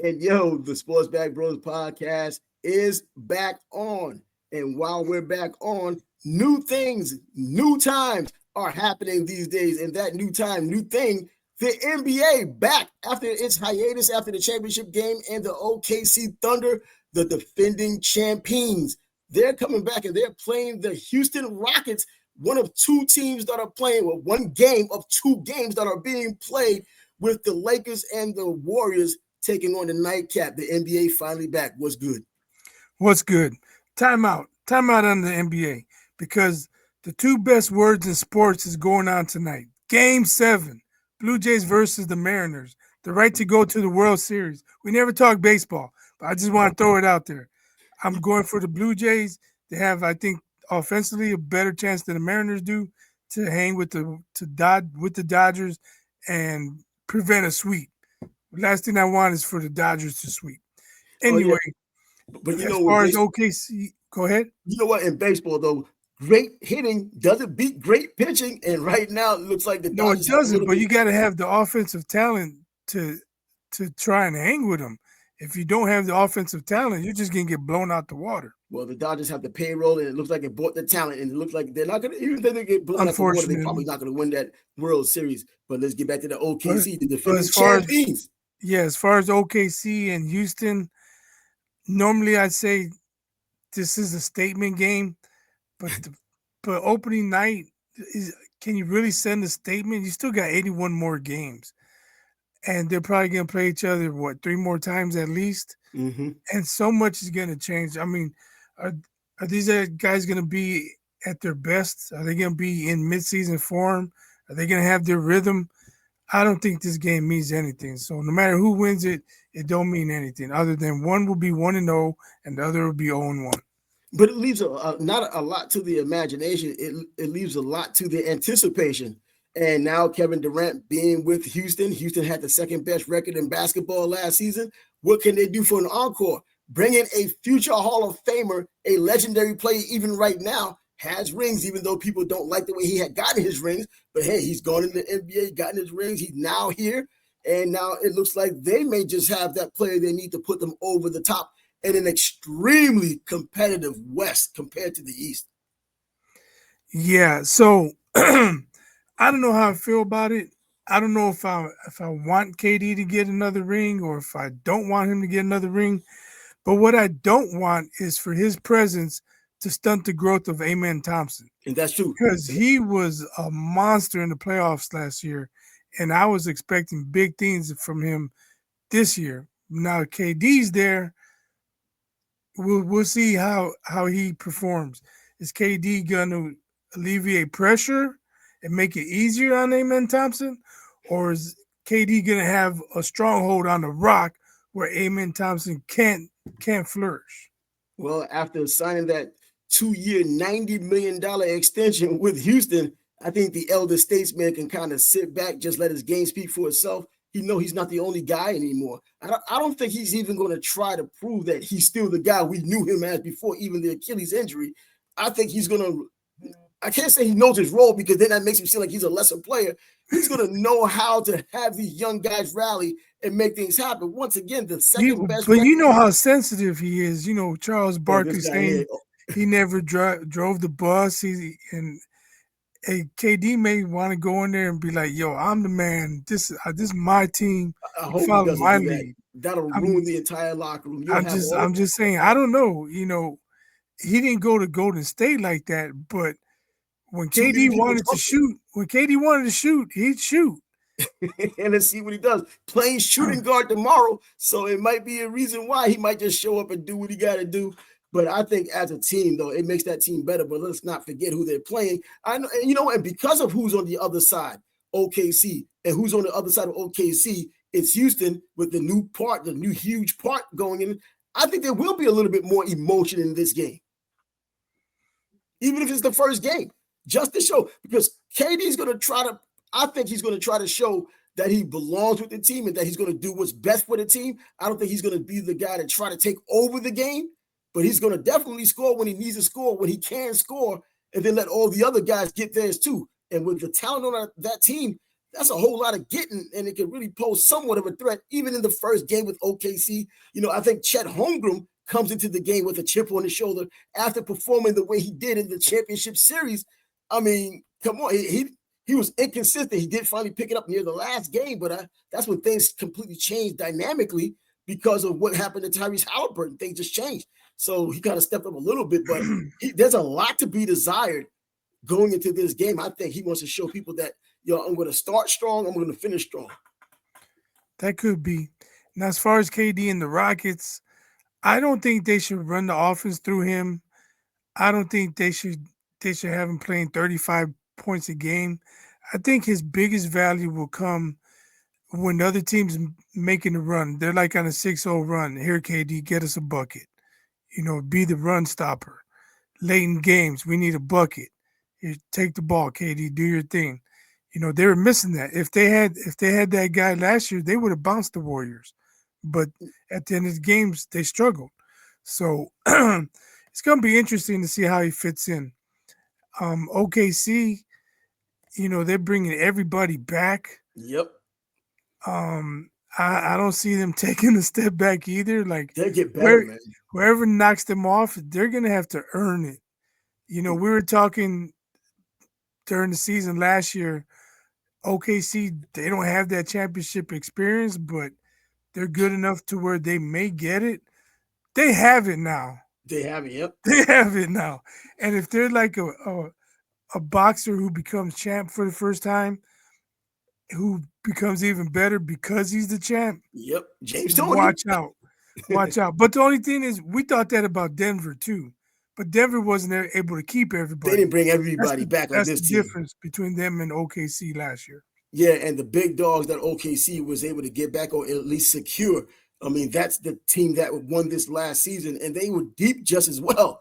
And yo, the Sports Back Bros podcast is back on. And while we're back on, new things, new times are happening these days. And that new time, new thing, the NBA back after its hiatus after the championship game and the OKC Thunder, the defending champions. They're coming back and they're playing the Houston Rockets, one of two teams that are playing, well, one game of two games that are being played with the Lakers and the Warriors taking on the nightcap. The NBA finally back. What's good? What's good? Timeout. Timeout on the NBA because the two best words in sports is going on tonight. Game 7. Blue Jays versus the Mariners. The right to go to the World Series. We never talk baseball, but I just want to throw it out there. I'm going for the Blue Jays. They have, I think, offensively a better chance than the Mariners do to hang with the Dodgers and prevent a sweep. Last thing I want is for the Dodgers to sweep. Anyway, but as far as OKC, go ahead. You know what? In baseball, though, great hitting doesn't beat great pitching, and right now it looks like the Dodgers. No, it doesn't. But you got to have the offensive talent to try and hang with them. If you don't have the offensive talent, you're just gonna get blown out the water. Well, the Dodgers have the payroll, and it looks like it bought the talent, and it looks like they're not gonna, even if they get blown out the water, they're probably not gonna win that World Series. But let's get back to the OKC, the defending champions. As far as OKC and Houston, normally I'd say this is a statement game, but opening night can you really send a statement? You still got 81 more games, and they're probably gonna play each other 3 more times at least, and so much is gonna change. I mean, are these guys gonna be at their best? Are they gonna be in midseason form? Are they gonna have their rhythm? I don't think this game means anything. So no matter who wins it, it don't mean anything other than one will be 1-0 and the other will be 0-1. But it leaves not a lot to the imagination. It leaves a lot to the anticipation. And now Kevin Durant being with Houston. Houston had the second best record in basketball last season. What can they do for an encore? Bring in a future Hall of Famer, a legendary player even right now, has rings, even though people don't like the way he had gotten his rings. But hey, he's gone in the NBA, gotten his rings. He's now here. And now it looks like they may just have that player they need to put them over the top in an extremely competitive West compared to the East. Yeah, so I don't know how I feel about it. I don't know if I want KD to get another ring or if I don't want him to get another ring. But what I don't want is for his presence to stunt the growth of Amen Thompson. And that's true. Because he was a monster in the playoffs last year, and I was expecting big things from him this year. Now KD's there. We'll see how he performs. Is KD going to alleviate pressure and make it easier on Amen Thompson? Or is KD going to have a stronghold on the rock where Amen Thompson can't flourish? Well, after signing that 2-year, $90 million extension with Houston, I think the elder statesman can kind of sit back, just let his game speak for itself. He knows he's not the only guy anymore. I don't think he's even going to try to prove that he's still the guy we knew him as before, even the Achilles injury. I think he's going to, I can't say he knows his role because then that makes him seem like he's a lesser player. He's going to know how to have these young guys rally and make things happen. Once again, the second best. But you know how sensitive he is. You know, Charles Barkley saying he never drove the bus. KD may want to go in there and be like, "Yo, I'm the man. This is my team. Follow my lead." That'll ruin the entire locker room. I'm just saying. I don't know. You know, he didn't go to Golden State like that, but when KD wanted to shoot, he'd shoot. And let's see what he does. Playing shooting guard tomorrow, so it might be a reason why he might just show up and do what he got to do. But I think as a team, though, it makes that team better. But let's not forget who they're playing. I know, and because of who's on the other side, OKC, and who's on the other side of OKC, it's Houston with the new huge part going in. I think there will be a little bit more emotion in this game, even if it's the first game, just to show. Because KD's going to try to. I think he's going to try to show that he belongs with the team and that he's going to do what's best for the team. I don't think he's going to be the guy to try to take over the game. But he's going to definitely score when he needs to score, when he can score, and then let all the other guys get theirs too. And with the talent on that team, that's a whole lot of getting, and it can really pose somewhat of a threat, even in the first game with OKC. I think Chet Holmgren comes into the game with a chip on his shoulder after performing the way he did in the championship series. I mean, come on, he was inconsistent. He did finally pick it up near the last game, but that's when things completely changed dynamically because of what happened to Tyrese Halliburton. Things just changed. So he kind of stepped up a little bit, but there's a lot to be desired going into this game. I think he wants to show people that, I'm going to start strong. I'm going to finish strong. That could be. Now, as far as KD and the Rockets, I don't think they should run the offense through him. I don't think they should have him playing 35 points a game. I think his biggest value will come when the other team's making a run. They're like on a 6-0 run. Here, KD, get us a bucket. Be the run stopper. Late in games, we need a bucket. Here, take the ball, KD, do your thing. They were missing that. If they had that guy last year, they would have bounced the Warriors. But at the end of the games, they struggled. So it's going to be interesting to see how he fits in. OKC, they're bringing everybody back. Yep. I don't see them taking a step back either. Like, they'll get better, man. Whoever knocks them off, they're going to have to earn it. We were talking during the season last year, OKC, they don't have that championship experience, but they're good enough to where they may get it. They have it now. They have it, yep. They have it now. And if they're like a boxer who becomes champ for the first time, who becomes even better because he's the champ. Yep. James Toney. Watch out. Watch out. But the only thing is, we thought that about Denver too. But Denver wasn't able to keep everybody. They didn't bring everybody back on this team. That's the difference between them and OKC last year. Yeah, and the big dogs that OKC was able to get back or at least secure. I mean, that's the team that won this last season, and they were deep just as well.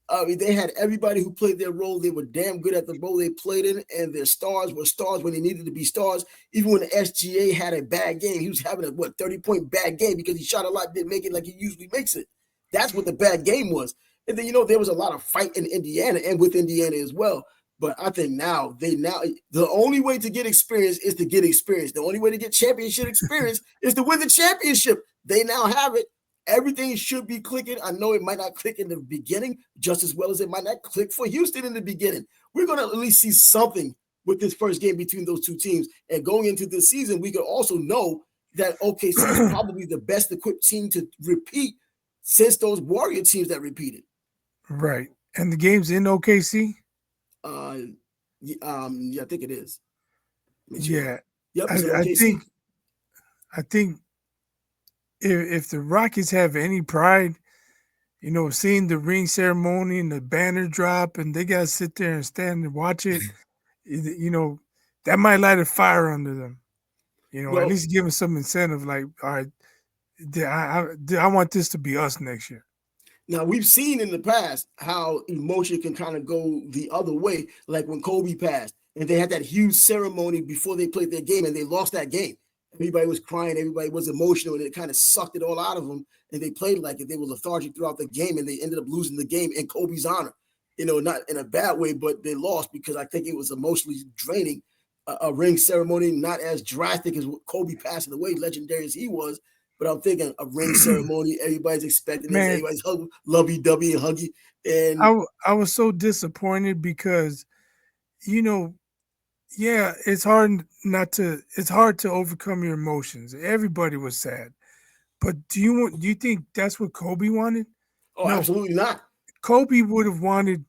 I mean, they had everybody who played their role. They were damn good at the role they played in, and their stars were stars when they needed to be stars. Even when the SGA had a bad game, he was having a 30-point bad game because he shot a lot, didn't make it like he usually makes it. That's what the bad game was. And then, there was a lot of fight in Indiana and with Indiana as well. But I think now the only way to get experience is to get experience. The only way to get championship experience is to win the championship. They now have it. Everything should be clicking. I know it might not click in the beginning just as well as it might not click for Houston in the beginning. We're going to at least see something with this first game between those two teams. And going into this season, we could also know that OKC is probably the best equipped team to repeat since those Warrior teams that repeated. Right. And the game's in OKC? Yeah, I think it is. Yeah. Yep. I think if the Rockets have any pride, seeing the ring ceremony and the banner drop, and they got to sit there and stand and watch it, that might light a fire under them. At least give them some incentive. Like, all right, I want this to be us next year. Now, we've seen in the past how emotion can kind of go the other way, like when Kobe passed, and they had that huge ceremony before they played their game, and they lost that game. Everybody was crying, everybody was emotional, and it kind of sucked it all out of them, and they played like it. They were lethargic throughout the game, and they ended up losing the game in Kobe's honor. Not in a bad way, but they lost because I think it was emotionally draining. A ring ceremony, not as drastic as Kobe passing away, legendary as he was, but I'm thinking a ring ceremony, everybody's expecting it, everybody's lovey-dovey and huggy. And I was so disappointed because, it's hard to overcome your emotions. Everybody was sad. But do you think that's what Kobe wanted? Oh, no, absolutely not. Kobe would have wanted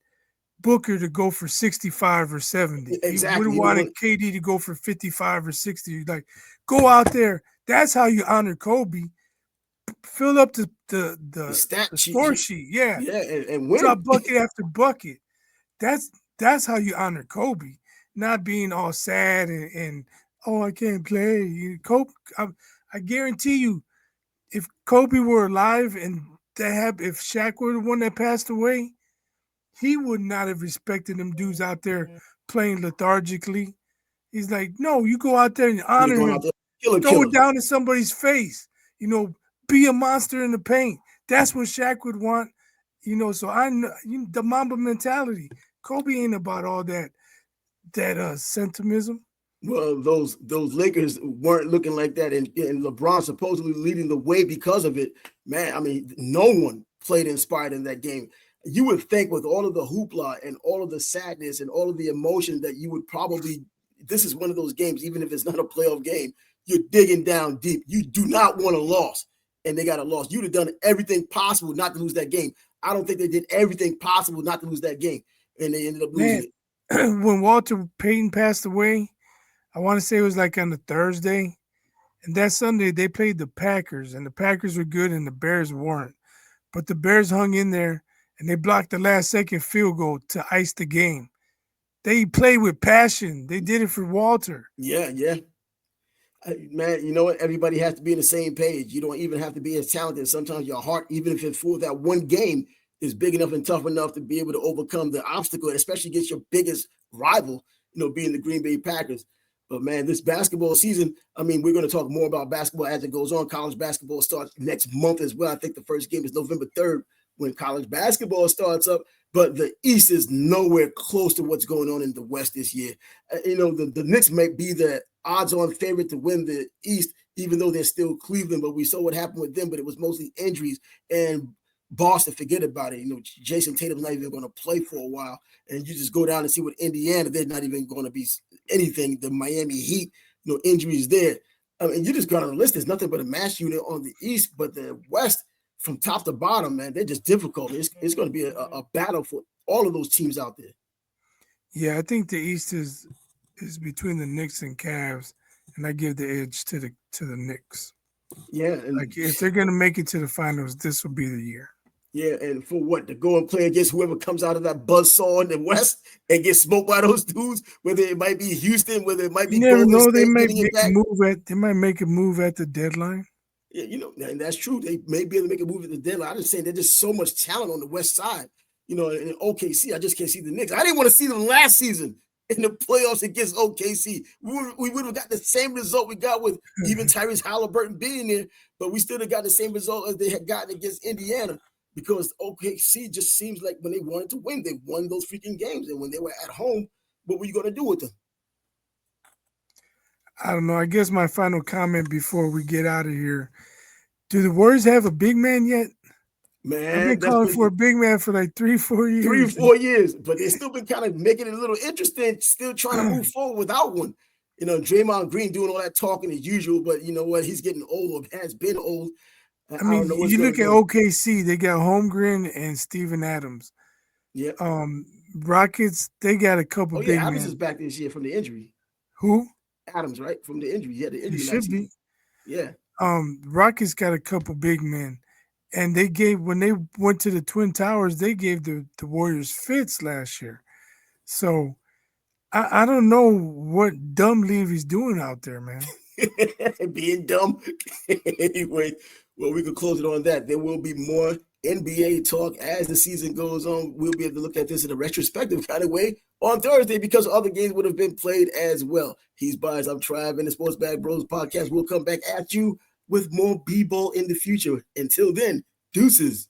Booker to go for 65 or 70. Exactly. He would have wanted KD to go for 55 or 60. Like, go out there. That's how you honor Kobe. Fill up the score sheet. Yeah. Yeah, and win. Drop bucket after bucket. That's how you honor Kobe. Not being all sad and I can't play. Kobe, I guarantee you, if Kobe were alive and if Shaq were the one that passed away, he would not have respected them dudes out there playing lethargically. He's like, no, you go out there and honor him. Throw it down in somebody's face. Be a monster in the paint. That's what Shaq would want. So I know the Mamba mentality. Kobe ain't about all that sentimentism. Well, those Lakers weren't looking like that, and LeBron supposedly leading the way because of it. Man, I mean, no one played inspired in that game. You would think with all of the hoopla and all of the sadness and all of the emotion that you would probably. This is one of those games, even if it's not a playoff game, you're digging down deep. You do not want a loss, and they got a loss. You'd have done everything possible not to lose that game. I don't think they did everything possible not to lose that game, and they ended up losing it. When Walter Payton passed away, I want to say it was like on the Thursday. And that Sunday, they played the Packers, and the Packers were good, and the Bears weren't. But the Bears hung in there, and they blocked the last-second field goal to ice the game. They played with passion. They did it for Walter. Yeah. Man, you know what? Everybody has to be on the same page. You don't even have to be as talented. Sometimes your heart, even if it's for that one game, is big enough and tough enough to be able to overcome the obstacle, especially against your biggest rival, being the Green Bay Packers. But man, this basketball season, I mean, we're going to talk more about basketball as it goes on. College basketball starts next month as well. I think the first game is November 3rd when college basketball starts up. But the East is nowhere close to what's going on in the West this year. The Knicks might be the odds-on favorite to win the East, even though they're still Cleveland. But we saw what happened with them, but it was mostly injuries. And Boston, forget about it. Jason Tatum's not even going to play for a while. And you just go down and see what Indiana, they're not even going to be anything. The Miami Heat, injuries there. I mean, you just got on the list. There's nothing but a mass unit on the East, but the West, from top to bottom, man, they're just difficult. It's going to be a battle for all of those teams out there. Yeah, I think the East is between the Knicks and Cavs, and I give the edge to the Knicks. Yeah, and like if they're going to make it to the finals, this will be the year. Yeah, and for what? To go and play against whoever comes out of that buzzsaw in the West and get smoked by those dudes, whether it might be Houston, whether it might be Golden State getting it back. They might make a move at the deadline. Yeah, and that's true. They may be able to make a move at the deadline. I'm just saying there's just so much talent on the West side. In OKC, I just can't see the Knicks. I didn't want to see them last season in the playoffs against OKC. We would have got the same result we got with even Tyrese Halliburton being there, but we still have got the same result as they had gotten against Indiana. Because OKC just seems like when they wanted to win, they won those freaking games. And when they were at home, what were you going to do with them? I don't know. I guess my final comment before we get out of here. Do the Warriors have a big man yet? Man, I've been calling for a big man for like 3-4 years. 3 or 4 years. But they've still been kind of making it a little interesting, still trying to move forward without one. Draymond Green doing all that talking as usual, but you know what? He's getting old or has been old. I mean, you look at OKC, they got Holmgren and Steven Adams. Yeah. Rockets, they got a couple big men. Adams is back this year from the injury. Who? Adams, right? From the injury. Yeah, the injury. He should be. Yeah. Rockets got a couple big men. And when they went to the Twin Towers, they gave the Warriors fits last year. So I don't know what dumb Levy's doing out there, man. Being dumb. Anyway, well, we could close it on that. There will be more NBA talk as the season goes on. We'll be able to look at this in a retrospective kind of way on Thursday because other games would have been played as well. He's Bias, I'm Trav, and the Sports Bag Bros podcast will come back at you with more B-ball in the future. Until then, deuces.